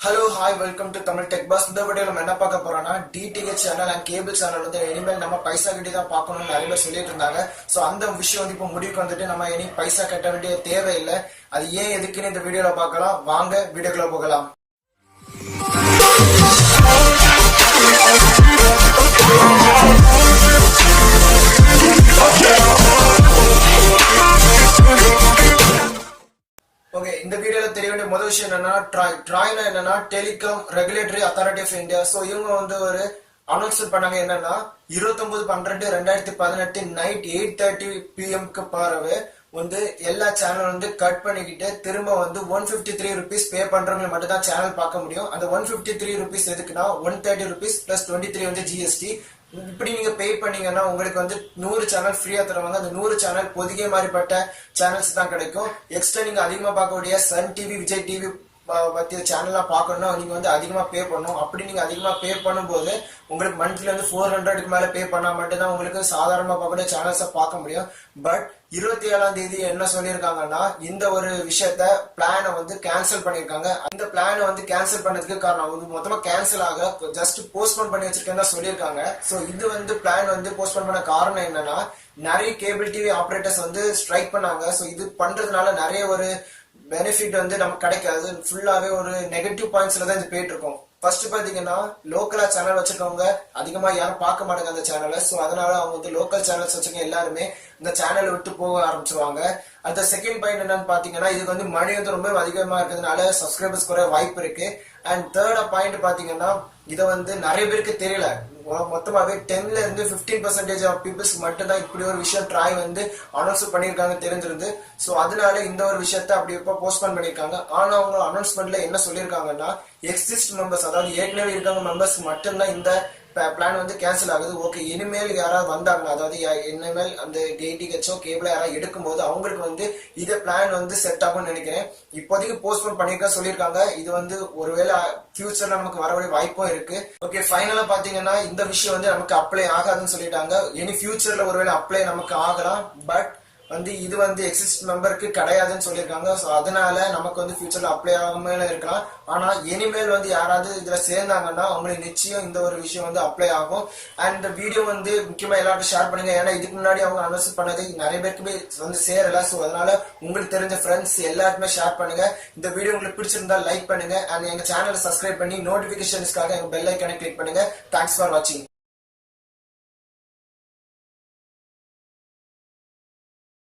Hello hi welcome to Tamil tech pass. இந்த video நம்ம என்ன பார்க்க போறோம்னா DTH channel and cable channel வந்து இனிமேல் நம்ம பைசா கட்டி தான் பார்க்கணும்னு நிறைய பேர் சொல்லிட்டு இருந்தாங்க. ஸோ அந்த விஷயம் வந்து இப்போ முடிவுக்கு வந்துட்டு நம்ம இனி பைசா கட்ட வேண்டிய தேவையில்லை. அது ஏன் எதுக்குன்னு இந்த வீடியோல பார்க்கலாம். வாங்க வீடியோக்குள்ள போகலாம். ஓகே, இந்த வீடியோல தெரிய வேண்டிய முதல் விஷயம் என்னன்னா ட்ராய்னா என்னன்னா telecom regulatory authority of India. So இவங்க வந்து ஒரு அனௌன்ஸ்மெண்ட் பண்ணாங்க. என்னன்னா 29/12/2018 நைட் 8:30 PM பாரவே வந்து எல்லா சேனல் வந்து கட் பண்ணிக்கிட்டு திரும்ப வந்து 153 rupees பே பண்றவங்க மட்டும் தான் சேனல் பார்க்க முடியும். அந்த 153 rupees எதுக்குன்னா 130 rupees plus 23 வந்து ஜிஎஸ்டி. இப்படி நீங்க பே பண்ணீங்கன்னா உங்களுக்கு வந்து 100 சேனல் ஃப்ரீயா தருவாங்க. அந்த 100 சேனல் பொதிகை மாதிரிப்பட்ட சேனல்ஸ் தான் கிடைக்கும். எக்ஸ்ட்ரா நீங்க அதிகமா பார்க்கக்கூடிய சன் டிவி, விஜய் டிவி பத்திய சேனல்லாம் பார்க்கணும்னா நீங்க வந்து அதிகமா பே பண்ணணும். அப்படி நீங்க அதிகமா பே பண்ணும்போது உங்களுக்கு மந்த்லி வந்து 400க்கு மேல பே பண்ணா மட்டும் தான் உங்களுக்கு சாதாரணமா பார்க்கக்கூடிய சேனல்ஸை பார்க்க முடியும். பட் 27ஆம் தேதி என்ன சொல்லியிருக்காங்கன்னா இந்த ஒரு விஷயத்த பிளானை வந்து கேன்சல் பண்ணிருக்காங்க. அந்த பிளானை வந்து கேன்சல் பண்ணதுக்கு காரணம் வந்து மொத்தமா கேன்சல் ஆக ஜஸ்ட் போஸ்ட்போன் பண்ணி வச்சிருக்கேன்னு தான் சொல்லியிருக்காங்க. ஸோ இது வந்து பிளான் வந்து போஸ்ட்போன் பண்ண காரணம் என்னன்னா நிறைய கேபிள் டிவி ஆபரேட்டர்ஸ் வந்து ஸ்ட்ரைக் பண்ணாங்க. ஸோ இது பண்றதுனால நிறைய ஒரு பெனிஃபிட் வந்து நமக்கு கிடைக்காது. ஃபுல்லாவே ஒரு நெகட்டிவ் பாயிண்ட்ஸ்ல தான் இது போயிட்டு இருக்கும். ஃபர்ஸ்ட் பாத்தீங்கன்னா லோக்கலா சேனல் வச்சிருக்கவங்க அதிகமா யாரும் பார்க்க மாட்டாங்க அந்த சேனலை. ஸோ அதனால அவங்க வந்து லோக்கல் சேனல்ஸ் வச்சிருக்க எல்லாருமே இந்த சேனலை விட்டு போக ஆரம்பிச்சிருவாங்க. அந்த செகண்ட் பாயிண்ட் என்னன்னு பாத்தீங்கன்னா இதுக்கு வந்து மணி வந்து ரொம்ப அதிகமா இருக்கிறதுனால சப்ஸ்கிரைபர்ஸ் குறைய வாய்ப்பு இருக்கு. அண்ட் தேர்ட் பாயிண்ட் பாத்தீங்கன்னா இதை வந்து நிறைய பேருக்கு தெரியல. மொத்தமாவே 10ல இருந்து 15% ஆஃப் பீப்புள்ஸ் மட்டும் தான் இப்படி ஒரு விஷயம் ட்ராய் வந்து அனௌன்ஸ் பண்ணிருக்காங்க தெரிஞ்சிருந்து. ஸோ அதனால இந்த ஒரு விஷயத்த அப்படி இப்போ போஸ்ட்போன் பண்ணிருக்காங்க. ஆனா அவங்க அனௌன்ஸ்மெண்ட்ல என்ன சொல்லியிருக்காங்கன்னா எக்ஸிஸ்ட் மெம்பர்ஸ், அதாவது ஏற்கனவே இருக்காங்க மெம்பர்ஸ் மட்டும்தான் இந்த பிளான் வந்து கேன்சல் ஆகுது. ஓகே, இனிமேல் யாராவது வந்தாங்க, அதாவது இனிமேல் அந்த டிடிஹெச்சோ கேபிள யாராவது எடுக்கும்போது அவங்களுக்கு வந்து இதை பிளான் வந்து செட் ஆகும்னு நினைக்கிறேன். இப்போதைக்கு போஸ்ட்போன் பண்ணிருக்க சொல்லியிருக்காங்க. இது வந்து ஒருவேளை ஃபியூச்சர்ல நமக்கு வரக்கூடிய வாய்ப்பும் இருக்கு. ஓகே, ஃபைனலா பாத்தீங்கன்னா இந்த விஷயம் வந்து நமக்கு அப்ளை ஆகாதுன்னு சொல்லிட்டாங்க. இனி ஃபியூச்சர்ல ஒருவேளை அப்ளை நமக்கு ஆகலாம். பட் வந்து இது வந்து எக்ஸிஸ்ட் மெம்பருக்கு கிடையாதுன்னு சொல்லியிருக்காங்க. ஸோ அதனால நமக்கு வந்து ஃபியூச்சர்ல அப்ளை ஆகாம இருக்கலாம். ஆனா இனிமேல் வந்து யாராவது இதுல சேர்ந்தாங்கன்னா அவங்களுக்கு நிச்சயம் இந்த ஒரு விஷயம் வந்து அப்ளை ஆகும். அண்ட் இந்த வீடியோ வந்து முக்கியமா எல்லாருக்கும் ஷேர் பண்ணுங்க. ஏன்னா இதுக்கு முன்னாடி அவங்க அனௌன்ஸ் பண்ணது நிறைய பேருக்குமே வந்து சேரல. ஸோ அதனால உங்களுக்கு தெரிஞ்ச ஃப்ரெண்ட்ஸ் எல்லாருக்குமே ஷேர் பண்ணுங்க. இந்த வீடியோ உங்களுக்கு பிடிச்சிருந்தா லைக் பண்ணுங்க. அண்ட் எங்க சேனலை சப்ஸ்கிரைப் பண்ணி நோட்டிபிகேஷன்ஸ்க்காக எங்க பெல் ஐக்கானை கிளிக் பண்ணுங்க. தேங்க்ஸ் ஃபார் வாட்சிங்.